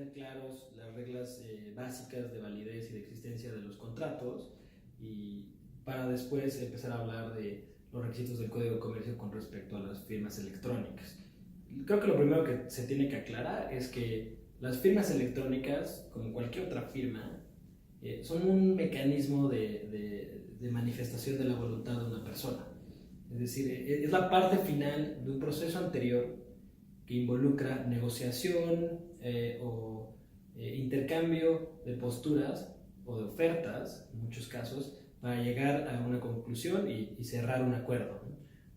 tener claros las reglas básicas de validez y de existencia de los contratos y para después empezar a hablar de los requisitos del Código de Comercio con respecto a las firmas electrónicas. Creo que lo primero que se tiene que aclarar es que las firmas electrónicas, como cualquier otra firma, son un mecanismo de manifestación de la voluntad de una persona. Es decir, es la parte final de un proceso anterior que involucra negociación intercambio de posturas o de ofertas, en muchos casos, para llegar a una conclusión y cerrar un acuerdo,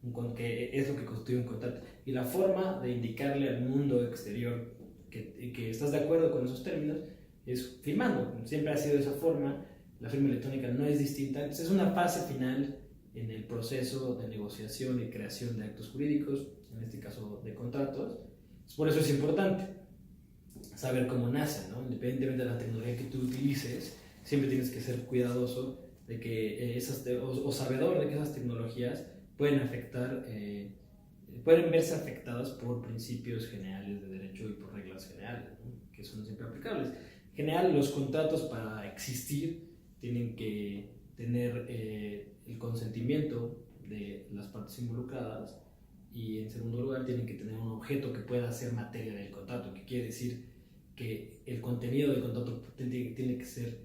¿no? Que es lo que constituye un contrato. Y la forma de indicarle al mundo exterior que estás de acuerdo con esos términos es firmando. Siempre ha sido de esa forma, la firma electrónica no es distinta. Entonces es una fase final en el proceso de negociación y creación de actos jurídicos, en este caso de contratos. Por eso es importante saber cómo nacen, ¿no? Independientemente de la tecnología que tú utilices, siempre tienes que ser cuidadoso de que o sabedor de que esas tecnologías pueden pueden verse afectadas por principios generales de derecho y por reglas generales, ¿no? Que son siempre aplicables. En general, los contratos para existir tienen que tener el consentimiento de las partes involucradas y en segundo lugar tienen que tener un objeto que pueda ser materia del contrato, que quiere decir que el contenido del contrato tiene que ser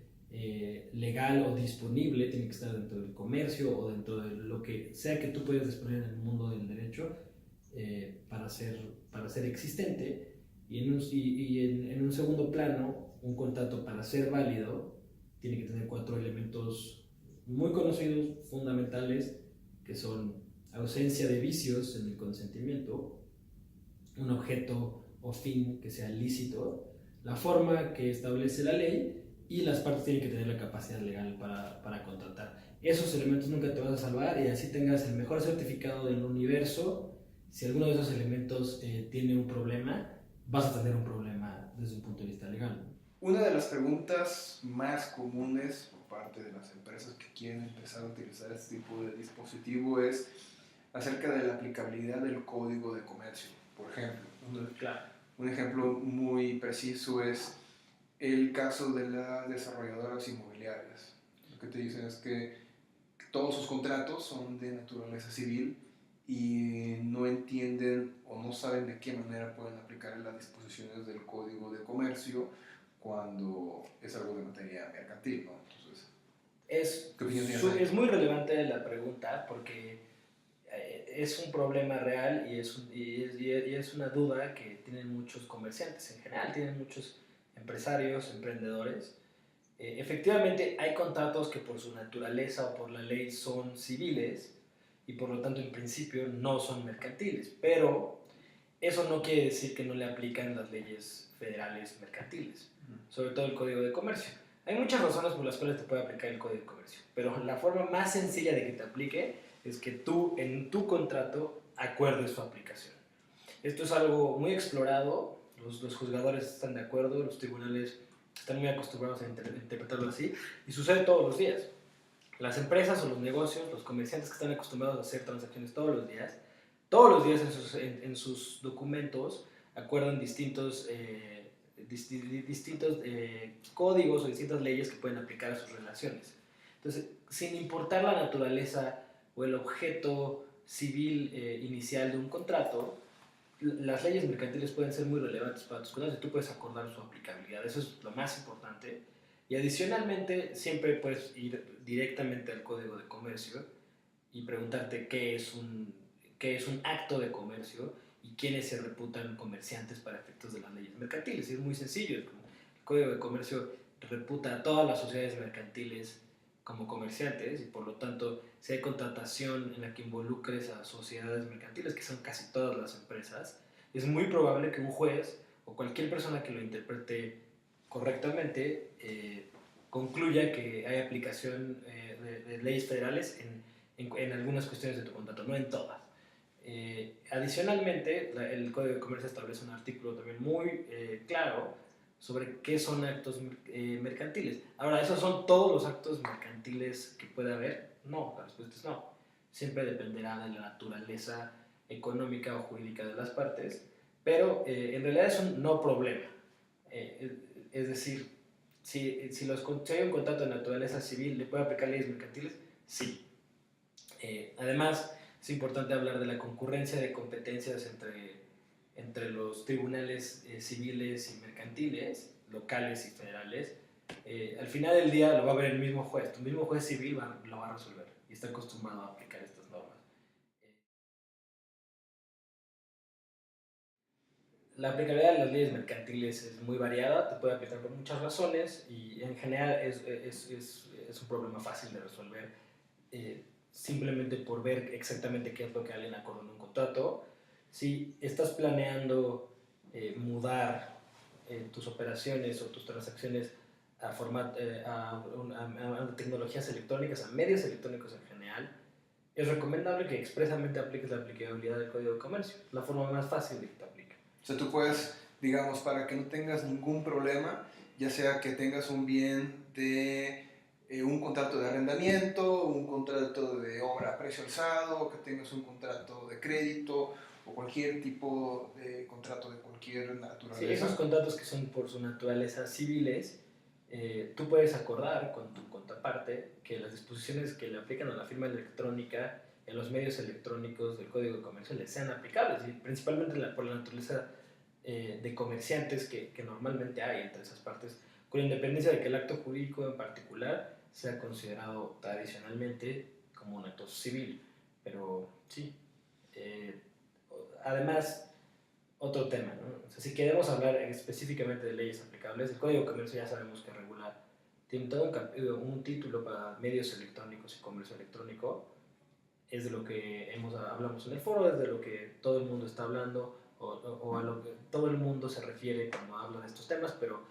legal o disponible, tiene que estar dentro del comercio o dentro de lo que sea que tú puedas disponer en el mundo del derecho para ser existente. En un segundo plano, un contrato para ser válido tiene que tener 4 elementos muy conocidos, fundamentales, que son ausencia de vicios en el consentimiento, un objeto o fin que sea lícito, la forma que establece la ley y las partes tienen que tener la capacidad legal para contratar. Esos elementos nunca te vas a salvar y así tengas el mejor certificado del universo. Si alguno de esos elementos tiene un problema, vas a tener un problema desde un punto de vista legal. Una de las preguntas más comunes por parte de las empresas que quieren empezar a utilizar este tipo de dispositivo es acerca de la aplicabilidad del Código de Comercio. Por ejemplo, un ejemplo muy preciso es el caso de las desarrolladoras inmobiliarias. Lo que te dicen es que todos sus contratos son de naturaleza civil y no entienden o no saben de qué manera pueden aplicar las disposiciones del Código de Comercio cuando es algo de materia mercantil, ¿no? Entonces, ¿qué opinión tienes ahí? Es muy relevante la pregunta porque es un problema real y es una duda que tienen muchos comerciantes en general, tienen muchos empresarios, emprendedores. Efectivamente hay contratos que por su naturaleza o por la ley son civiles y por lo tanto en principio no son mercantiles, pero eso no quiere decir que no le aplican las leyes federales mercantiles, sobre todo el Código de Comercio. Hay muchas razones por las cuales te puede aplicar el Código de Comercio, pero la forma más sencilla de que te aplique es que tú en tu contrato acuerdes su aplicación. Esto es algo muy explorado, los juzgadores están de acuerdo, los tribunales están muy acostumbrados a interpretarlo así y sucede todos los días. Las empresas o los negocios, los comerciantes que están acostumbrados a hacer transacciones todos los días en sus documentos acuerdan distintos códigos o distintas leyes que pueden aplicar a sus relaciones. Entonces, sin importar la naturaleza o el objeto civil inicial de un contrato, las leyes mercantiles pueden ser muy relevantes para tus contratos y tú puedes acordar su aplicabilidad. Eso es lo más importante. Y adicionalmente, siempre puedes ir directamente al Código de Comercio y preguntarte qué es un acto de comercio y quiénes se reputan comerciantes para efectos de las leyes mercantiles. Y es muy sencillo. El Código de Comercio reputa a todas las sociedades mercantiles como comerciantes y por lo tanto si hay contratación en la que involucres a sociedades mercantiles, que son casi todas las empresas, es muy probable que un juez o cualquier persona que lo interprete correctamente concluya que hay aplicación de leyes federales en algunas cuestiones de tu contrato, no en todas. Adicionalmente, el Código de Comercio establece un artículo también muy claro sobre qué son actos mercantiles. Ahora, ¿esos son todos los actos mercantiles que puede haber? No, la respuesta es no. Siempre dependerá de la naturaleza económica o jurídica de las partes, pero en realidad es un no problema. Es decir, si hay un contrato de naturaleza civil, ¿le puede aplicar leyes mercantiles? Sí. Además, es importante hablar de la concurrencia de competencias entre los tribunales civiles y mercantiles, locales y federales. Al final del día lo va a ver el mismo juez. Tu mismo juez civil lo va a resolver y está acostumbrado a aplicar estas normas. La aplicabilidad de las leyes mercantiles es muy variada, te puede aplicar por muchas razones y en general es un problema fácil de resolver simplemente por ver exactamente qué es lo que alguien acordó en un contrato. Si estás planeando mudar tus operaciones o tus transacciones a tecnologías electrónicas, a medios electrónicos en general, es recomendable que expresamente apliques la aplicabilidad del Código de Comercio, la forma más fácil de que te aplique. O sea, tú puedes, digamos, para que no tengas ningún problema, ya sea que tengas un bien de un contrato de arrendamiento, un contrato de obra a precio alzado, o que tengas un contrato de crédito o cualquier tipo de contrato de cualquier naturaleza. Sí, esos contratos que son por su naturaleza civiles, tú puedes acordar con tu contraparte que las disposiciones que le aplican a la firma electrónica en los medios electrónicos del Código de Comercio les sean aplicables, y principalmente por la naturaleza de comerciantes que normalmente hay entre esas partes, con independencia de que el acto jurídico en particular sea considerado tradicionalmente como un acto civil. Pero sí, además, otro tema, ¿no? O sea, si queremos hablar específicamente de leyes aplicables, el Código de Comercio ya sabemos que regular, tiene todo un título para medios electrónicos y comercio electrónico, es de lo que hablamos en el foro, es de lo que todo el mundo está hablando, o a lo que todo el mundo se refiere cuando habla de estos temas, pero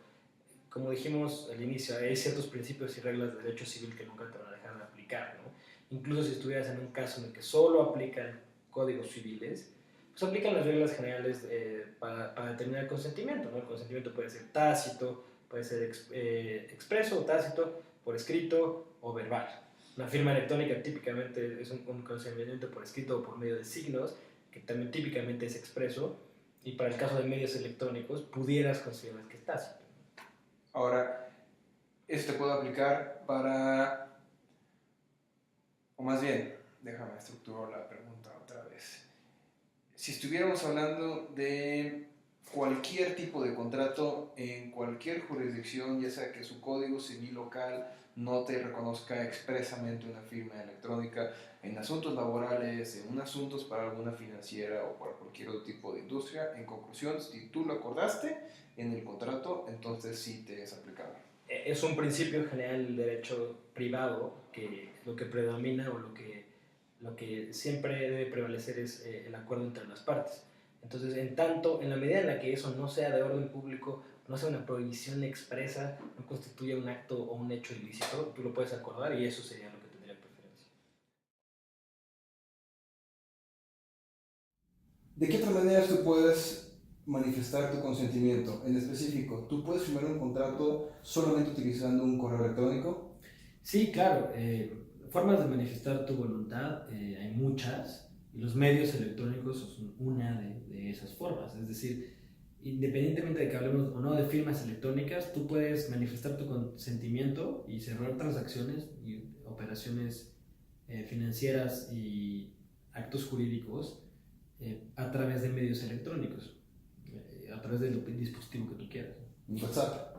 como dijimos al inicio, hay ciertos principios y reglas de derecho civil que nunca te van a dejar de aplicar, ¿no? Incluso si estuvieras en un caso en el que solo aplican códigos civiles, pues aplican las reglas generales para determinar el consentimiento, ¿no? El consentimiento puede ser tácito, puede ser expreso o tácito, por escrito o verbal. Una firma electrónica típicamente es un consentimiento por escrito o por medio de signos, que también típicamente es expreso, y para el caso de medios electrónicos pudieras considerar que es tácito. Ahora, esto te puede aplicar para, o más bien, déjame estructurar la pregunta otra vez. Si estuviéramos hablando de cualquier tipo de contrato en cualquier jurisdicción, ya sea que su código civil local no te reconozca expresamente una firma electrónica, en asuntos laborales, en asuntos para alguna financiera o para cualquier otro tipo de industria, en conclusión, si tú lo acordaste en el contrato, entonces sí te es aplicable. Es un principio general del derecho privado que lo que predomina o lo que siempre debe prevalecer es el acuerdo entre las partes. Entonces, en la medida en la que eso no sea de orden público, no sea una prohibición expresa, no constituya un acto o un hecho ilícito, tú lo puedes acordar y eso sería lo que tendría preferencia. ¿De qué otra manera tú puedes manifestar tu consentimiento? En específico, ¿tú puedes firmar un contrato solamente utilizando un correo electrónico? Sí, claro. Formas de manifestar tu voluntad hay muchas, y los medios electrónicos son una de esas formas. Es decir, independientemente de que hablemos o no de firmas electrónicas, tú puedes manifestar tu consentimiento y cerrar transacciones y operaciones financieras y actos jurídicos a través de medios electrónicos, a través del dispositivo que tú quieras. Un WhatsApp.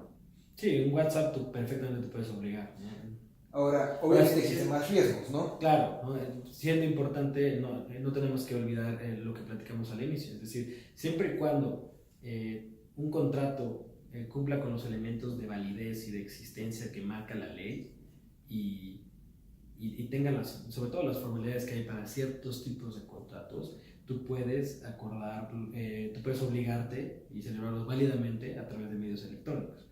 Sí, un WhatsApp tú perfectamente te puedes obligar, ¿no? Ahora, obviamente existen más riesgos, ¿no? Claro, ¿no? Siendo importante, no tenemos que olvidar lo que platicamos al inicio, es decir, siempre y cuando un contrato cumpla con los elementos de validez y de existencia que marca la ley y tenga sobre todo las formalidades que hay para ciertos tipos de contratos, tú puedes acordar, tú puedes obligarte y celebrarlos válidamente a través de medios electrónicos.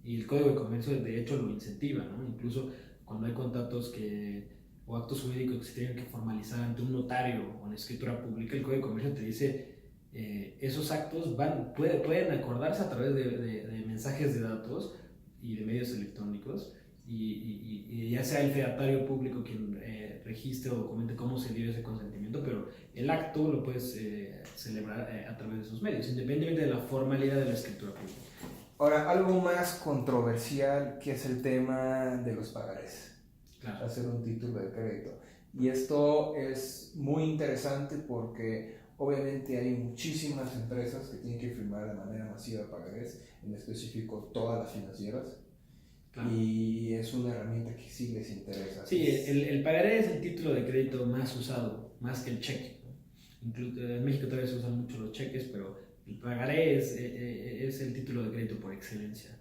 Y el Código de Comercio de hecho lo incentiva, ¿no? Incluso cuando hay contratos o actos jurídicos que se tienen que formalizar ante un notario o en escritura pública, el Código de Comercio te dice esos actos pueden acordarse a través de mensajes de datos y de medios electrónicos, y ya sea el fedatario público quien registre o documente cómo se dio ese consentimiento, pero el acto lo puedes celebrar a través de esos medios, independientemente de la formalidad de la escritura pública. Ahora, algo más controversial que es el tema de los pagarés. Claro. Hacer un título de crédito. Y esto es muy interesante porque obviamente hay muchísimas empresas que tienen que firmar de manera masiva pagarés, en específico todas las financieras. Claro. Y es una herramienta que sí les interesa. Sí, el pagaré es el título de crédito más usado, más que el cheque, ¿no? En México todavía se usan mucho los cheques, pero el pagaré es el título de crédito por excelencia.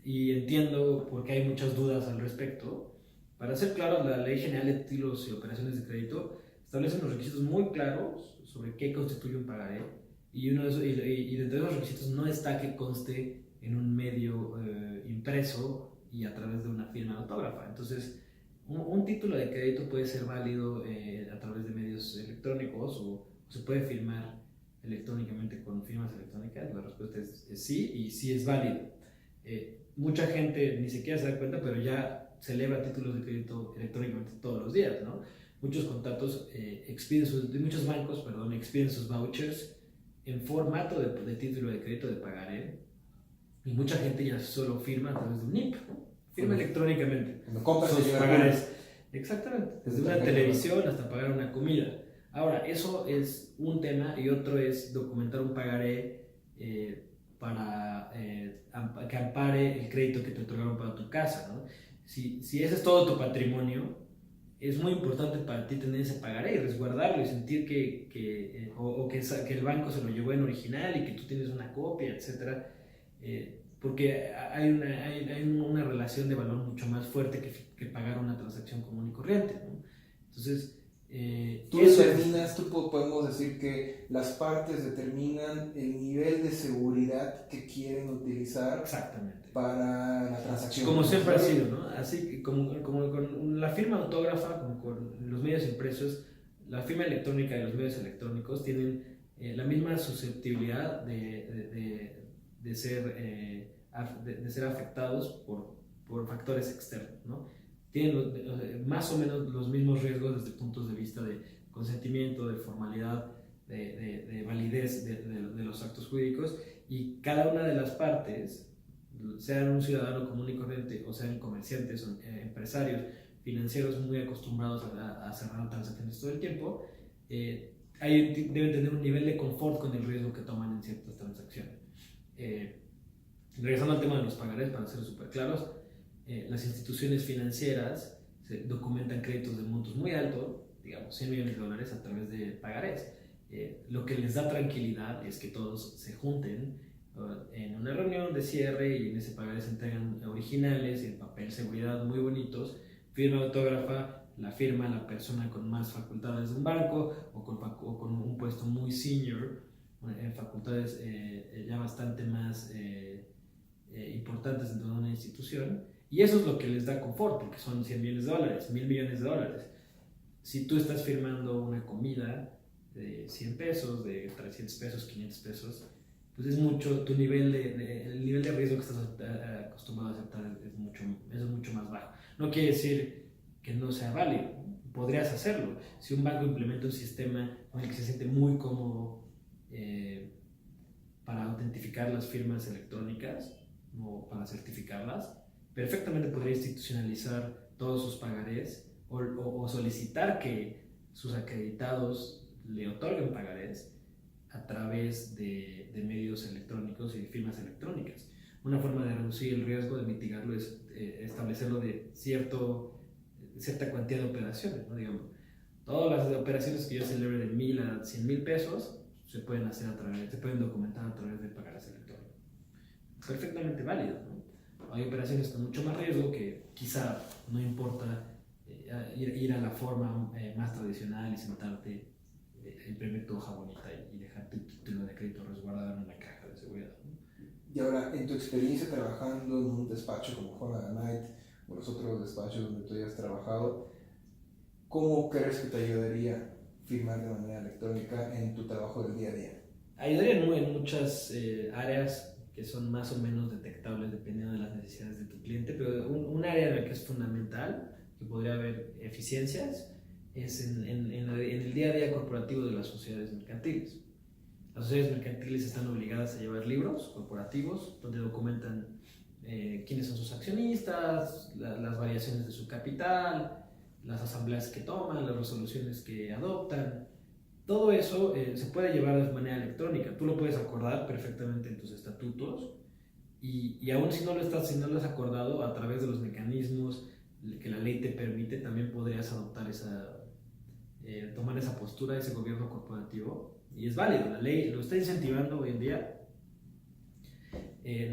Y entiendo por qué hay muchas dudas al respecto. Para ser claro, la Ley General de Títulos y Operaciones de Crédito establece unos requisitos muy claros sobre qué constituye un pagaré. Y dentro de esos requisitos no está que conste en un medio impreso y a través de una firma autógrafa. Entonces, un título de crédito puede ser válido a través de medios electrónicos o se puede firmar electrónicamente con firmas electrónicas. La respuesta es sí, y sí es válido. Mucha gente ni siquiera se da cuenta, pero ya celebra títulos de crédito electrónicamente todos los días, ¿no? Muchos contratos muchos bancos, expiden sus vouchers en formato de título de crédito de pagaré, y mucha gente ya solo firma a través de un NIP, ¿no? Firma electrónicamente. Cuando compras sus pagarés. Exactamente, desde una televisión hasta pagar una comida. Ahora, eso es un tema, y otro es documentar un pagaré para que ampare el crédito que te otorgaron para tu casa, ¿no? Si ese es todo tu patrimonio, es muy importante para ti tener ese pagaré y resguardarlo y sentir que el banco se lo llevó en original y que tú tienes una copia, etc. Porque hay una relación de valor mucho más fuerte que pagar una transacción común y corriente, ¿no? Entonces, podemos decir que las partes determinan el nivel de seguridad que quieren utilizar. Exactamente. Para la transacción. Como siempre ha sido, ¿no? Así que como con la firma autógrafa, como con los medios impresos, la firma electrónica y los medios electrónicos tienen la misma susceptibilidad de ser afectados por factores externos, ¿no? Tienen más o menos los mismos riesgos desde puntos de vista de consentimiento, de formalidad, de validez de los actos jurídicos, y cada una de las partes, sean un ciudadano común y corriente o sean comerciantes o empresarios financieros muy acostumbrados a cerrar transacciones todo el tiempo, deben tener un nivel de confort con el riesgo que toman en ciertas transacciones. Regresando al tema de los pagarés, para ser súper claros, las instituciones financieras documentan créditos de montos muy altos, digamos $100 millones a través de pagarés. Lo que les da tranquilidad es que todos se junten en una reunión de cierre y en ese pagaré se entregan originales y en papel seguridad muy bonitos, firma autógrafa, la firma la persona con más facultades de un banco o con un puesto muy senior, en facultades ya bastante más importantes dentro de una institución, y eso es lo que les da confort, porque son $100 millones, $1,000 millones. Si tú estás firmando una comida de 100 pesos, de 300 pesos, 500 pesos, pues es mucho, el nivel de riesgo que estás acostumbrado a aceptar es mucho más bajo. No quiere decir que no sea válido, podrías hacerlo. Si un banco implementa un sistema con el que se siente muy cómodo para autentificar las firmas electrónicas o para certificarlas, perfectamente podría institucionalizar todos sus pagarés o solicitar que sus acreditados le otorguen pagarés a través de medios electrónicos y de firmas electrónicas. Una forma de reducir el riesgo, de mitigarlo, es establecerlo de cierta cantidad de operaciones, ¿no? Digamos, todas las operaciones que yo celebre de 1,000 a 100,000 pesos se pueden documentar a través de pagarés electrónicos. Perfectamente válido, ¿no? Hay operaciones con mucho más riesgo que quizá no importa ir a la forma más tradicional y sentarte, imprimir tu hoja bonita y dejar tu título de crédito resguardado en una caja de seguridad, ¿no? Y ahora, en tu experiencia trabajando en un despacho como Juan Knight o los otros despachos donde tú hayas trabajado, ¿cómo crees que te ayudaría firmar de manera electrónica en tu trabajo del día a día? Ayudaría en muchas áreas que son más o menos detectables dependiendo de las necesidades de tu cliente, pero un área en la que es fundamental, que podría haber eficiencias, es en el día a día corporativo de las sociedades mercantiles. Las sociedades mercantiles están obligadas a llevar libros corporativos donde documentan quiénes son sus accionistas, las variaciones de su capital, las asambleas que toman, las resoluciones que adoptan. Todo eso se puede llevar de manera electrónica. Tú lo puedes acordar perfectamente en tus estatutos y aún si no lo has acordado, a través de los mecanismos que la ley te permite, también podrías adoptar tomar esa postura, ese gobierno corporativo, y es válido. La ley lo está incentivando hoy en día,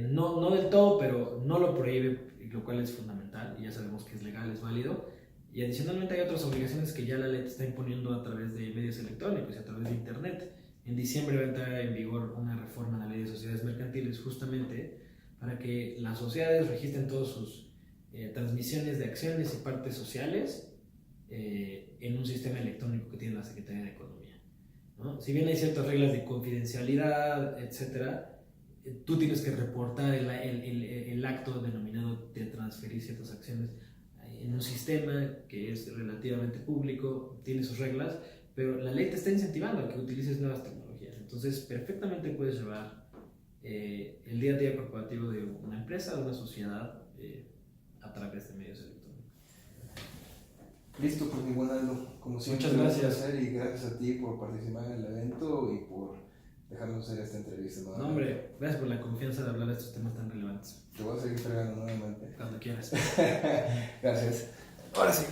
no del todo, pero no lo prohíbe, lo cual es fundamental, y ya sabemos que es legal, es válido. Y adicionalmente hay otras obligaciones que ya la ley te está imponiendo a través de medios electrónicos y a través de internet. En diciembre va a entrar en vigor una reforma a la ley de sociedades mercantiles, justamente para que las sociedades registren todas sus transmisiones de acciones y partes sociales en un sistema electrónico que tiene la Secretaría de Economía, ¿no? Si bien hay ciertas reglas de confidencialidad, etcétera, tú tienes que reportar el acto denominado de transferir ciertas acciones en un sistema que es relativamente público, tiene sus reglas, pero la ley te está incentivando a que utilices nuevas tecnologías. Entonces, perfectamente puedes llevar el día a día corporativo de una empresa, de una sociedad, a través de medios electrónicos. Listo, pues mi buen Aldo, como siempre, muchas gracias. y gracias a ti por participar en el evento y por dejarnos hacer esta entrevista. No, hombre, gracias por la confianza de hablar de estos temas tan relevantes. Te voy a seguir fregando nuevamente. Cuando quieras. Gracias. Ahora sí.